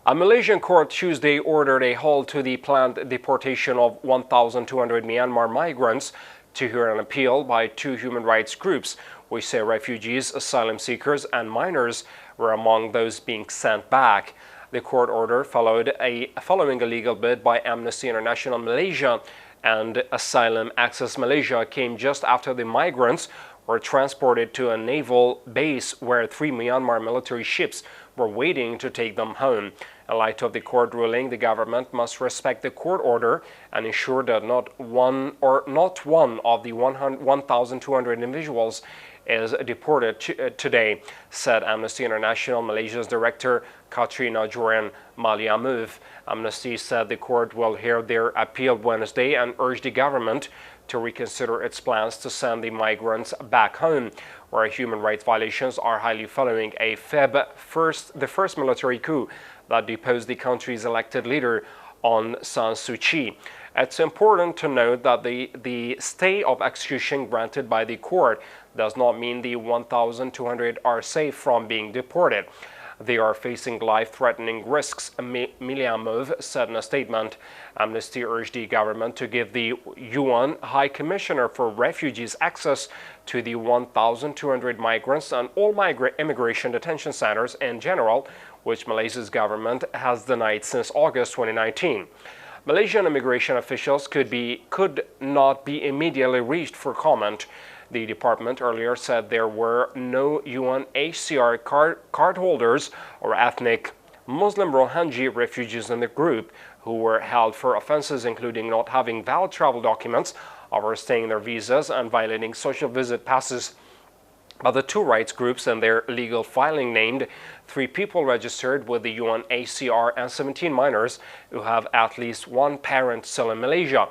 A Malaysian court Tuesday ordered a halt to the planned deportation of 1,200 Myanmar migrants to hear an appeal by two human rights groups, which say refugees, asylum seekers, and minors were among those being sent back. The court order following a legal bid by Amnesty International Malaysia and Asylum Access Malaysia came just after the migrants were transported to a naval base where three Myanmar military ships were waiting to take them home. In light of the court ruling, the government must respect the court order and ensure that not one of the 1,200 individuals is deported today, said Amnesty International Malaysia's director Katrina Jorene Maliamauv. Amnesty said the court will hear their appeal Wednesday and urged the government to reconsider its plans to send the migrants back home, where human rights violations are highly following the first military coup that deposed the country's elected leader, Aung San Suu Kyi. It's important to note that the stay of execution granted by the court does not mean the 1,200 are safe from being deported. They are facing life-threatening risks, Maliamauv said in a statement. Amnesty urged the government to give the UN High Commissioner for Refugees access to the 1,200 migrants and all immigration detention centers in general, which Malaysia's government has denied since August 2019. Malaysian immigration officials could not be immediately reached for comment. The department earlier said there were no UNHCR cardholders or ethnic Muslim Rohingya refugees in the group who were held for offenses including not having valid travel documents, overstaying their visas, and violating social visit passes. But the two rights groups and their legal filing named 3 people registered with the UNHCR and 17 minors who have at least one parent still in Malaysia.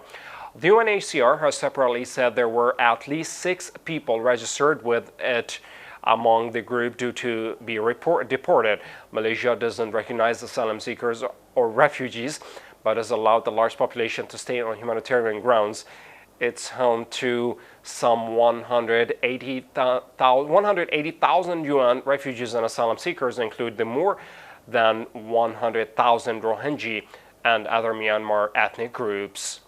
The UNHCR has separately said there were at least 6 people registered with it among the group due to be deported. Malaysia doesn't recognize asylum seekers or refugees, but has allowed the large population to stay on humanitarian grounds. It's home to some 180,000 UN refugees and asylum seekers, include the more than 100,000 Rohingya and other Myanmar ethnic groups.